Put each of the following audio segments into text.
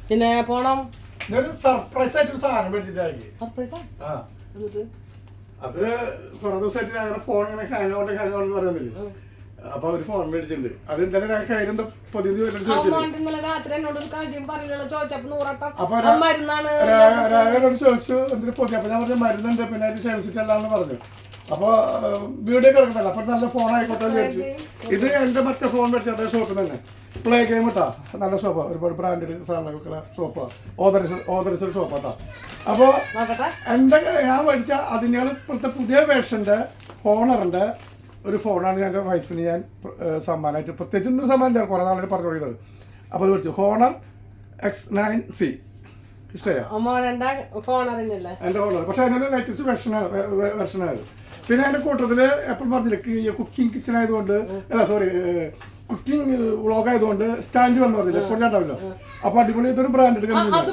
പിന്നെ പോണം. സർപ്രൈസ് ആയിട്ട് സാധനം മേടിച്ചിട്ടാക്കി. അത് കുറെ ദിവസമായിട്ട് ഫോൺ ഇങ്ങനെ ഹാങ് ഔട്ട് പറയുന്നില്ല. അപ്പൊ ഒരു ഫോൺ മേടിച്ചിട്ടുണ്ട്. അത് ഇന്നലെ കാര്യം പൊതിഞ്ഞ് രാഘവനോട് ചോദിച്ചു എന്തിനു പൊതി. അപ്പൊ ഞാൻ പറഞ്ഞു മരുന്നുണ്ട്, പിന്നെ അതിന് ക്ഷമിച്ചിട്ടല്ലാന്ന് പറഞ്ഞു. അപ്പൊ വീഡിയോ കിടക്കുന്നല്ല, അപ്പൊ നല്ല ഫോൺ ആയിക്കോട്ടെ വിചാരിച്ചു. ഇത് എന്റെ മറ്റേ ഫോൺ മേടിച്ച അതേ ഷോപ്പിൽ തന്നെ പ്ലേ ഗെയിം ഇട്ടാ. നല്ല ഷോപ്പാ, ഒരുപാട് ബ്രാൻഡഡ് സാധനങ്ങളൊക്കെ ഷോപ്പാ, ഓതറിസൽ ഷോപ്പാട്ടാ. അപ്പൊ എന്റെ ഞാൻ മേടിച്ച അതിനേക്കാൾ ഇപ്പോഴത്തെ പുതിയ വേർഷന്റെ ഹോണറിന്റെ ഒരു ഫോണാണ് എൻ്റെ വൈഫിന് ഞാൻ സമ്മാനമായിട്ട്, പ്രത്യേകിച്ച് ഇന്നൊരു സമ്മാനം കുറെ നാളായിട്ട് പറഞ്ഞു തുടങ്ങിയത്. അപ്പോൾ അത് മേടിച്ചു, ഹോണർ X9C. ഇഷ്ടമായോ എൻ്റെ ഹോണർ? പക്ഷെ അതിനൊരു ലേറ്റസ്റ്റ് വെർഷനാണ്. പിന്നെ അതിന്റെ കൂട്ടത്തില് എപ്പോഴും പറഞ്ഞില്ല കുക്കിംഗ് കിച്ചൺ ആയതുകൊണ്ട്, അല്ല സോറി കുക്കിംഗ് വ്ളോഗ് ആയതുകൊണ്ട് സ്റ്റാൻഡ് വന്ന് പറഞ്ഞില്ല, എപ്പോഴും ഉണ്ടാവില്ല. അപ്പൊ അടിപൊളി, ഇതൊരു ബ്രാൻഡഡ് കമ്പനിയാണ്.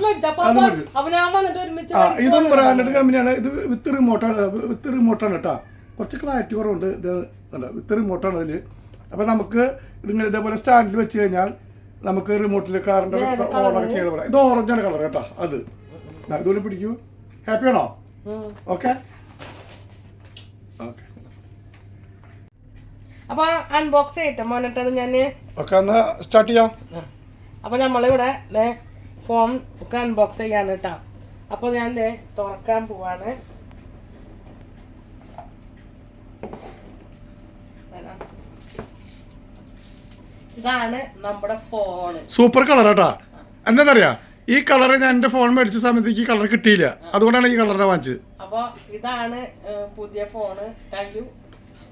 ഇതും ബ്രാൻഡഡ് കമ്പനിയാണ്. ഇത് വിത്ത് റിമോട്ടാണ് കേട്ടോ. കുറച്ച് ക്ലാരിറ്റി കുറവുണ്ട്. ഇത് വിത്ത് റിമോട്ടാണ് അതിൽ. അപ്പം നമുക്ക് ഇതിങ്ങനെ ഇതേപോലെ സ്റ്റാൻഡിൽ വെച്ച് കഴിഞ്ഞാൽ നമുക്ക് റിമോട്ടിൽ കാറിൻ്റെ ഓണൊക്കെ ചെയ്ത് പറയാം. ഇത് ഓറഞ്ചാണ് കളർ കേട്ടോ. അത് ഇതുപോലെ പിടിക്കൂ. ഹാപ്പിയാണോ? Okay okay. അപ്പൊ അൺബോക്സ് ചെയ്യട്ടെ മോനിട്ടത് ഞാൻ. ഓക്കെ, എന്നാ സ്റ്റാർട്ട് ചെയ്യാം. അപ്പൊ നമ്മളിവിടെ ഫോൺ ഒക്കെ അൺബോക്സ് ചെയ്യാണ് കേട്ടോ. അപ്പൊ ഞാൻ തുറക്കാൻ പോവാണ്. ഇതാണ് നമ്മുടെ ഫോൺ. സൂപ്പർ കളർ കേട്ടാ. എന്താ ഈ കളർ ഞാൻ എന്റെ ഫോൺ മേടിച്ച സമയത്ത് ഈ കളർ കിട്ടിയില്ല, അതുകൊണ്ടാണ് ഈ കളറിനെ വാങ്ങിച്ചത്. അപ്പൊ ഇതാണ് പുതിയ ഫോണ്. Thank you,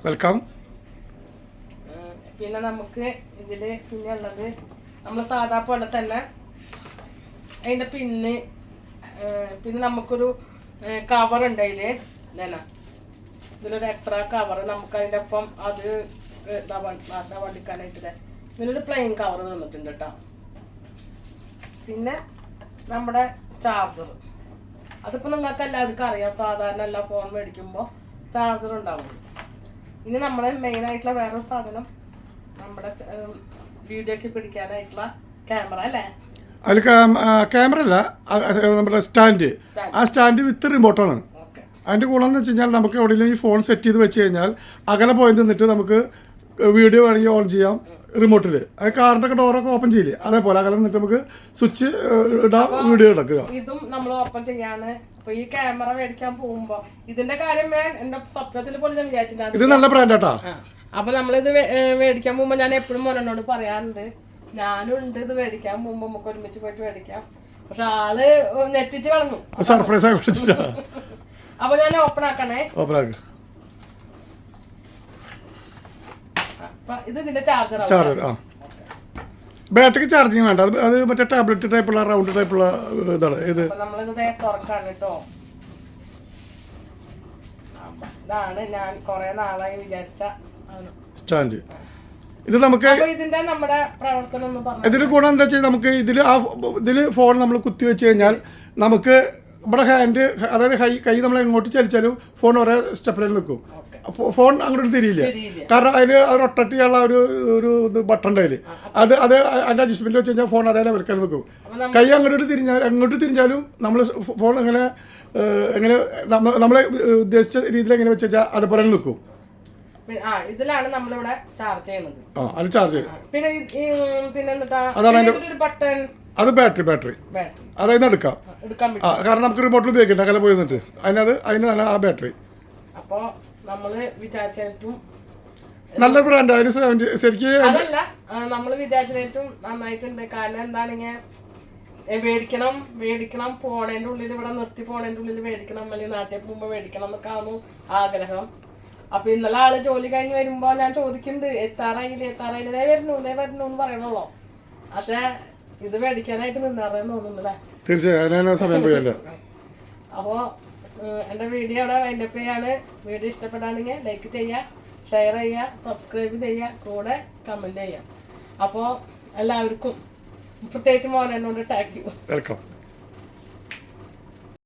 welcome. പിന്നെ നമുക്ക് ഇതില് പിന്നെ ഉള്ളത് നമ്മൾ സാധാ പോലെ തന്നെ അതിന്റെ പിന്നെ നമുക്കൊരു കവർ ഉണ്ട് അതില്. ഇതിലൊരു എക്സ്ട്രാ കവർ നമുക്ക് അതിന്റെ ഒപ്പം അത് വണ്ടിക്കാനായിട്ട് ഇതിലൊരു പ്ലെയിൻ കവർ തന്നിട്ടുണ്ട് കേട്ടോ. പിന്നെ നമ്മുടെ ചാർജർ, അതിപ്പോൾ നിങ്ങൾക്ക് എല്ലാവർക്കും അറിയാം, സാധാരണ എല്ലാ ഫോൺ മേടിക്കുമ്പോൾ ചാർജർ ഉണ്ടാവും. ഇനി നമ്മളെ മെയിനായിട്ടുള്ള വേറൊരു സാധനം നമ്മുടെ വീഡിയോക്ക് പിടിക്കാനായിട്ടുള്ള ക്യാമറ അല്ലേ? അതിൽ ക്യാമറ അല്ല, നമ്മുടെ സ്റ്റാൻഡ്. ആ സ്റ്റാൻഡ് വിത്ത് റിമോട്ടാണ്. അതിൻ്റെ ഗുണമെന്ന് വെച്ച് കഴിഞ്ഞാൽ നമുക്ക് എവിടെയെങ്കിലും ഈ ഫോൺ സെറ്റ് ചെയ്ത് വെച്ച് കഴിഞ്ഞാൽ അകലെ പോയി നിന്നിട്ട് നമുക്ക് വീഡിയോ വേണമെങ്കിൽ ഓൺ ചെയ്യാം റിമോട്ടിൽ. അത് കാറിൻ്റെ ഒക്കെ ഡോറൊക്കെ ഓപ്പൺ ചെയ്യില്ലേ, അതേപോലെ അകലെ നിന്നിട്ട് നമുക്ക് സ്വിച്ച് ഇടാം, വീഡിയോ എടുക്കുക. ഇതും നമ്മൾ ഓപ്പൺ ചെയ്യാണ്. അപ്പൊ ഈ ക്യാമറ മേടിക്കാൻ പോകുമ്പോ ഇതിന്റെ കാര്യം ഞാൻ എന്റെ സ്വപ്നത്തിൽ പോലും ഞാൻ വിചാരിച്ചിട്ടുണ്ട്. ഇത് നല്ല ബ്രാൻഡാട്ടാ. അപ്പൊ നമ്മളിത് മേടിക്കാൻ പോകുമ്പോ ഞാൻ എപ്പോഴും മോനോട് പറയാറുണ്ട്, ഞാനും ഉണ്ട് ഇത് മേടിക്കാൻ പോകുമ്പോ നമുക്ക് ഒരുമിച്ച് പോയിട്ട് മേടിക്കാം. പക്ഷെ ആള് ഞെട്ടിച്ച് കളഞ്ഞു. സർപ്രൈസ് ആയി. അപ്പൊ ഞാൻ ഓപ്പൺ ആക്കണേ. ഇത് ഇതിന്റെ ചാർജർ. ബാറ്ററിക്ക് ചാർജിങ് വേണ്ട, അത് മറ്റേ ടാബ്ലറ്റ് ടൈപ്പുള്ള റൗണ്ട് ടൈപ്പുള്ള ഇതാണ്. ഇത് നമ്മളിത് തുറക്കാണ് കേട്ടോ. ഇതാണ് ഞാൻ കുറെ നാളായി വിചാരിച്ച സ്റ്റാൻഡ്. ഇത് നമുക്ക് ഇതിന്റെ നമ്മുടെ പ്രവർത്തനം ഇതിൽ ഗുണം എന്താ വെച്ചാൽ നമുക്ക് ഇതില് ഫോൺ നമ്മൾ കുത്തി വെച്ച് കഴിഞ്ഞാൽ നമുക്ക് നമ്മുടെ ഹാൻഡ്, അതായത് കൈ നമ്മൾ എങ്ങോട്ട് ചലിച്ചാലും ഫോൺ ഒരേ സ്റ്റെപ്പിൽ നിൽക്കും. ഫോൺ അങ്ങോട്ട് തിരിയില്ല. കാരണം അതിൽ റൊട്ടേറ്റ് ചെയ്യാനുള്ള ഒരു ബട്ടൺ ഉണ്ട് അതിൽ. അത് അതിൻ്റെ അഡ്ജസ്റ്റ്മെന്റ് വെച്ച് കഴിഞ്ഞാൽ ഫോൺ അതേ ലെവലിൽ നിൽക്കും. കൈ എങ്ങോട്ട് തിരിഞ്ഞാലും നമ്മൾ ഫോൺ എങ്ങനെ നമ്മളെ ഉദ്ദേശിച്ച രീതിയിൽ എങ്ങനെ വെച്ച് വെച്ചാൽ അതുപോലെ നിൽക്കും. ഇതിലാണ് നമ്മളിവിടെ ചാർജ് ചെയ്യുന്നത്. അത് ചാർജ് ചെയ്യും. പിന്നെ ബട്ടൺ, അത് ബാറ്ററി അതായത് എടുക്കാം. കാരണം നമുക്ക് റിമോട്ടിൽ ഉപയോഗിക്കണ്ട, അകലെ പോയി നിന്നിട്ട് അതിന് നല്ല ആ ബാറ്ററി. അപ്പൊ നമ്മള് വിചാരിച്ചിട്ടും നല്ല ബ്രാൻഡ്. അതിന് ശരിക്കും അതല്ല, നമ്മള് വിചാരിച്ചിട്ടും നന്നായിട്ടുണ്ട്. കാരണം എന്താണെങ്കിൽ മേടിക്കണം പോണേന്റെ ഉള്ളിൽ, ഇവിടെ നിർത്തി പോണേന്റെ ഉള്ളിൽ മേടിക്കണം, അല്ലെങ്കിൽ നാട്ടിൽ പോകുമ്പോ മേടിക്കണം എന്നൊക്കെ ആവുന്നു ആഗ്രഹം. അപ്പൊ ഇന്നലെ ആള് ജോലി കഴിഞ്ഞ് വരുമ്പോ ഞാൻ ചോദിക്കുന്നുണ്ട്, എത്താറായില്ലേ, ദേ വരുന്നു എന്ന് പറയണല്ലോ. പക്ഷെ ഇത് മേടിക്കാനായിട്ട് നിന്നാറേന്ന് തോന്നുന്നല്ലേ? തീർച്ചയായും. അപ്പോ എന്റെ വീഡിയോ അവിടെ വൈൻഡപ്പ് ചെയ്യാണ്. വീഡിയോ ഇഷ്ടപ്പെട്ടാണെങ്കിൽ ലൈക്ക് ചെയ്യുക, ഷെയർ ചെയ്യുക, സബ്സ്ക്രൈബ് ചെയ്യുക, കൂടെ കമന്റ് ചെയ്യുക. അപ്പോൾ എല്ലാവർക്കും പ്രത്യേകിച്ച് മോനോട് താങ്ക് യു. വെൽക്കം.